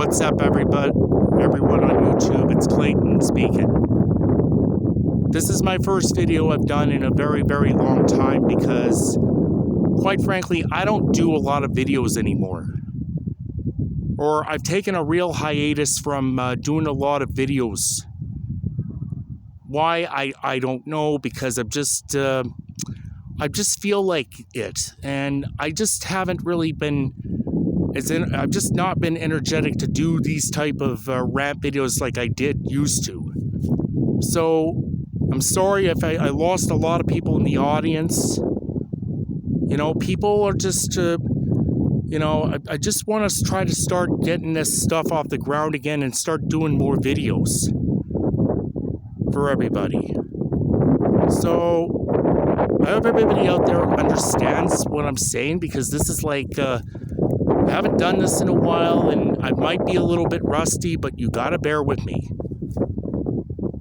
What's up, everyone on YouTube? It's Clayton speaking. This is my first video I've done in a very, very long time because, quite frankly, I don't do a lot of videos anymore. Or I've taken a real hiatus from doing a lot of videos. Why, I don't know, because I just feel like it. And I just haven't really been... I've just not been energetic to do these type of rant videos like I used to. So, I'm sorry if I lost a lot of people in the audience. You know, people are just, I just want to try to start getting this stuff off the ground again and start doing more videos for everybody. So, I hope everybody out there understands what I'm saying, because this is like... I haven't done this in a while, and I might be a little bit rusty, but you gotta bear with me.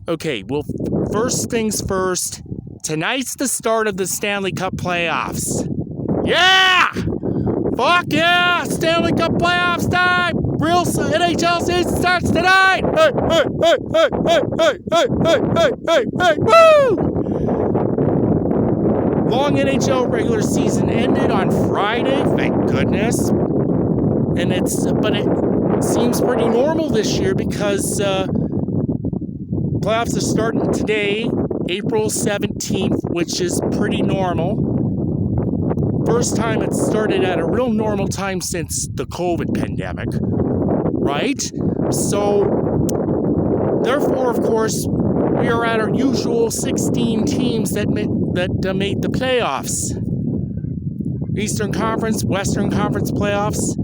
Okay, well, first things first, tonight's the start of the Stanley Cup playoffs. Yeah! Fuck yeah! Stanley Cup playoffs time! Real NHL season starts tonight! Hey, hey, hey, hey, hey, hey, hey, hey, hey, woo! Long NHL regular season ended on Friday, thank goodness. And it seems pretty normal this year because playoffs are starting today, April 17th, which is pretty normal. First time it started at a real normal time since the COVID pandemic, right? So, therefore, of course, we are at our usual 16 teams that made the playoffs. Eastern Conference, Western Conference playoffs.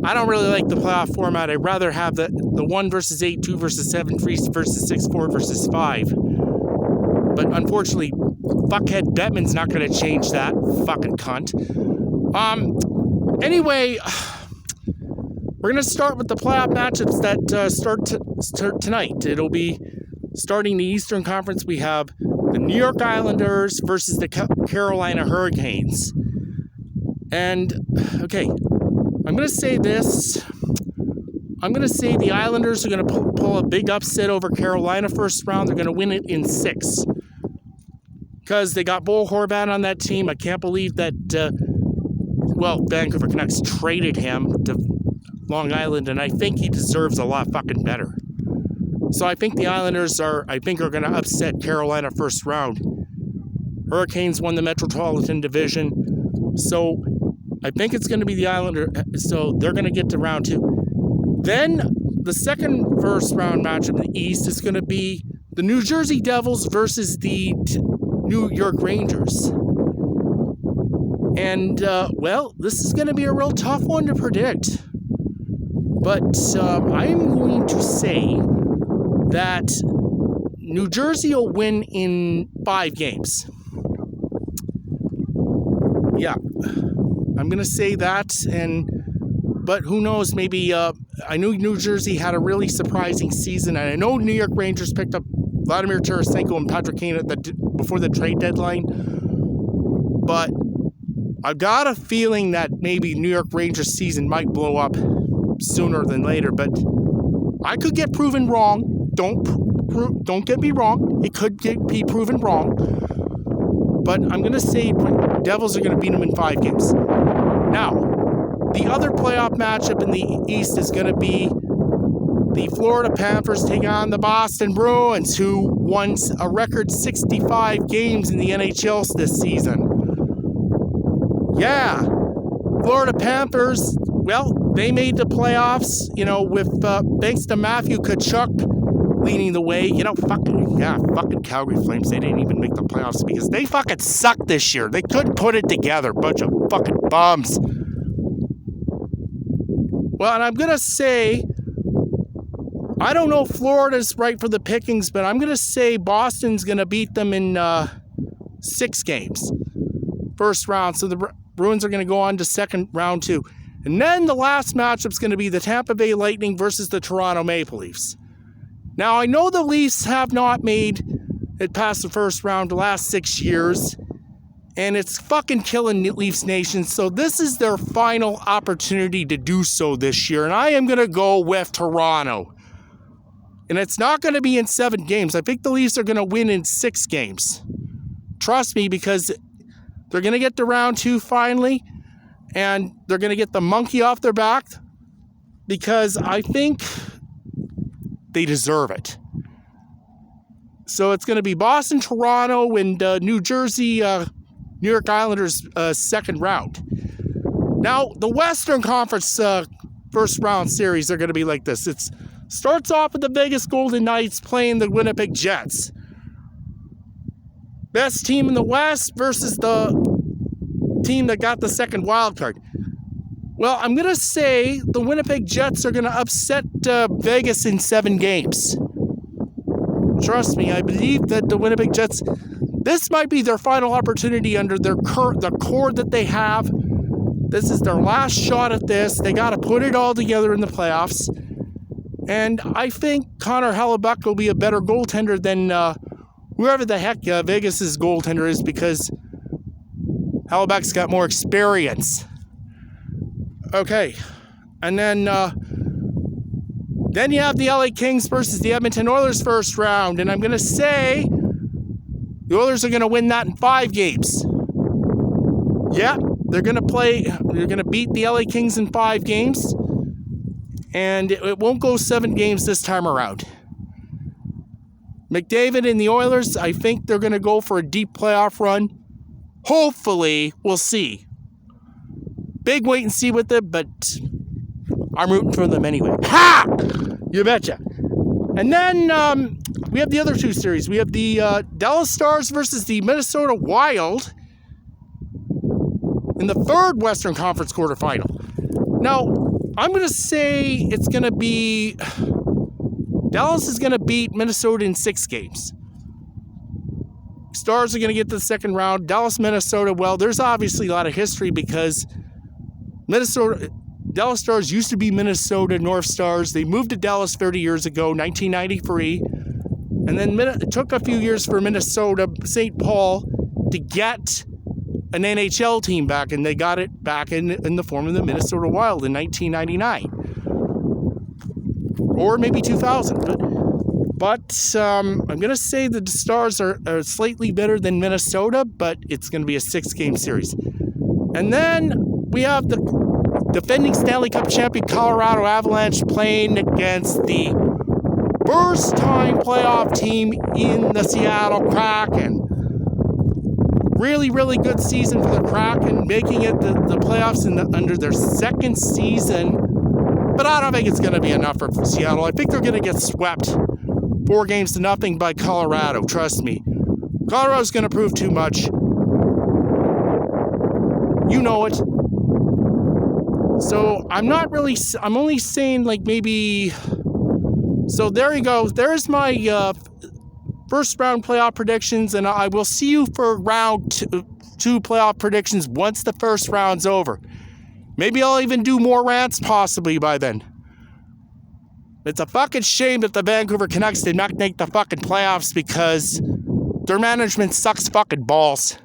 I don't really like the playoff format. I'd rather have the 1 versus 8, 2 versus 7, 3 versus 6, 4 versus 5. But unfortunately, fuckhead Bettman's not going to change that. Fucking cunt. Anyway, we're going to start with the playoff matchups that start tonight. It'll be starting the Eastern Conference. We have the New York Islanders versus the Carolina Hurricanes. And, okay, I'm going to say this. I'm going to say the Islanders are going to pull a big upset over Carolina first round. They're going to win it in 6. Because they got Bo Horvat on that team. I can't believe that, Vancouver Canucks traded him to Long Island, and I think he deserves a lot fucking better. So I think the Islanders are going to upset Carolina first round. Hurricanes won the Metropolitan Division. So I think it's going to be the Islanders, so they're going to get to round 2. Then, the second first round matchup in the East is going to be the New Jersey Devils versus the New York Rangers. And, this is going to be a real tough one to predict. But I'm going to say that New Jersey will win in 5 games. Yeah. I'm going to say that, but who knows, maybe, I knew New Jersey had a really surprising season, and I know New York Rangers picked up Vladimir Tarasenko and Patrick Kane before the trade deadline, but I've got a feeling that be New York Rangers season might blow up sooner than later, but I could get proven wrong. Don't get me wrong. It could be proven wrong. But I'm going to say Devils are going to beat them in 5 games. Now, the other playoff matchup in the East is going to be the Florida Panthers taking on the Boston Bruins, who won a record 65 games in the NHL this season. Yeah, Florida Panthers, they made the playoffs, with thanks to Matthew Tkachuk leading the way. Fucking Calgary Flames, they didn't even make the playoffs because they fucking suck this year. They couldn't put it together. Bunch of fucking bums. Well, and I'm going to say, I don't know if Florida's right for the pickings, but I'm going to say Boston's going to beat them in 6 games. First round. So the Bruins are going to go on to second round 2. And then the last matchup's going to be the Tampa Bay Lightning versus the Toronto Maple Leafs. Now, I know the Leafs have not made it past the first round the last 6 years. And it's fucking killing Leafs Nation. So this is their final opportunity to do so this year. And I am going to go with Toronto. And it's not going to be in 7 games. I think the Leafs are going to win in 6 games. Trust me, because they're going to get to round 2 finally. And they're going to get the monkey off their back. Because I think they deserve it. So it's going to be Boston, Toronto, and New Jersey, New York Islanders second round. Now, the Western Conference first round series are going to be like this. It starts off with the Vegas Golden Knights playing the Winnipeg Jets. Best team in the West versus the team that got the second wild card. Well, I'm going to say the Winnipeg Jets are going to upset Vegas in 7 games. Trust me, I believe that the Winnipeg Jets, this might be their final opportunity under the core that they have. This is their last shot at this. They got to put it all together in the playoffs. And I think Connor Hellebuyck will be a better goaltender than whoever the heck Vegas' goaltender is, because Hellebuyck's got more experience. Okay, and then you have the LA Kings versus the Edmonton Oilers first round, and I'm going to say the Oilers are going to win that in 5 games. Yeah, they're going to beat the LA Kings in 5 games, and it won't go 7 games this time around. McDavid and the Oilers, I think they're going to go for a deep playoff run. Hopefully, we'll see. Big wait and see with it, but I'm rooting for them anyway. Ha! You betcha. And then we have the other 2 series. We have the Dallas Stars versus the Minnesota Wild in the 3rd Western Conference quarterfinal. Now, I'm going to say it's going to be Dallas is going to beat Minnesota in 6 games. Stars are going to get to the second round. Dallas, Minnesota, well, there's obviously a lot of history because Dallas Stars used to be Minnesota North Stars. They moved to Dallas 30 years ago, 1993. And then it took a few years for Minnesota, St. Paul, to get an NHL team back. And they got it back in the form of the Minnesota Wild in 1999. Or maybe 2000. But I'm going to say that the Stars are slightly better than Minnesota, but it's going to be a 6-game series. And then we have the defending Stanley Cup champion Colorado Avalanche playing against the first-time playoff team in the Seattle Kraken. Really, really good season for the Kraken, making it the playoffs under their 2nd season. But I don't think it's going to be enough for Seattle. I think they're going to get swept 4-0 by Colorado. Trust me. Colorado's going to prove too much. You know it. So I'm only saying like maybe. So there you go. There's my first round playoff predictions, and I will see you for round 2 playoff predictions once the first round's over. Maybe I'll even do more rants possibly by then. It's a fucking shame that the Vancouver Canucks did not make the fucking playoffs because their management sucks fucking balls.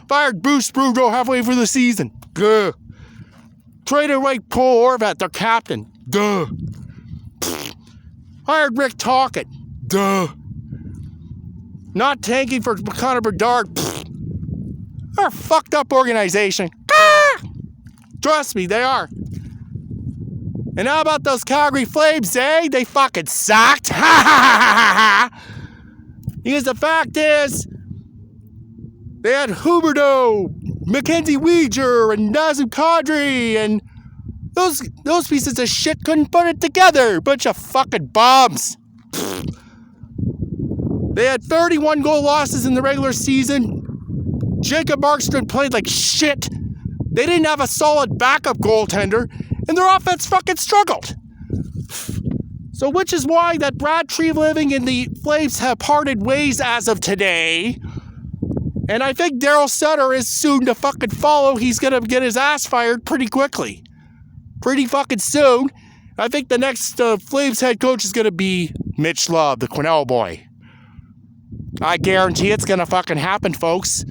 Fired Bruce Boudreau halfway through the season. Duh. Traded away Paul Horvat, their captain. Duh. Hired Rick Tocchet. Duh. Not tanking for Connor Bedard. They're a fucked up organization. Trust me, they are. And how about those Calgary Flames, eh? They fucking sucked. Because the fact is, they had Huberdeau, Mackenzie Weegar, and Nazem Kadri, and those pieces of shit couldn't put it together. Bunch of fucking bums. They had 31 goal losses in the regular season. Jacob Markstrom played like shit. They didn't have a solid backup goaltender, and their offense fucking struggled. So which is why that Brad Treliving and the Flames have parted ways as of today. And I think Daryl Sutter is soon to fucking follow. He's going to get his ass fired pretty quickly. Pretty fucking soon. I think the next Flames head coach is going to be Mitch Love, the Quinnell boy. I guarantee it's gonna fucking happen, folks.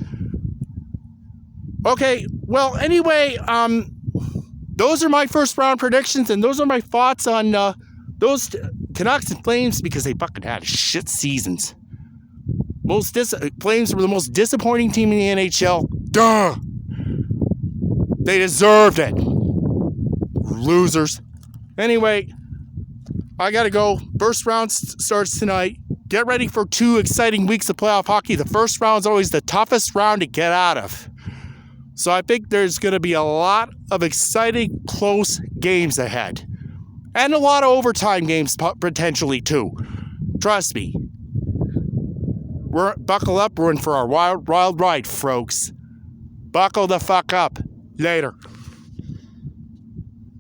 Okay, well, anyway, those are my first round predictions, and those are my thoughts on those Canucks and Flames, because they fucking had shit seasons. Flames were the most disappointing team in the NHL. Duh! They deserved it. Losers. Anyway, I gotta go. First round starts tonight. Get ready for 2 exciting weeks of playoff hockey. The first round's always the toughest round to get out of. So I think there's going to be a lot of exciting, close games ahead. And a lot of overtime games potentially too. Trust me. Buckle up. We're in for our wild ride, folks. Buckle the fuck up. Later.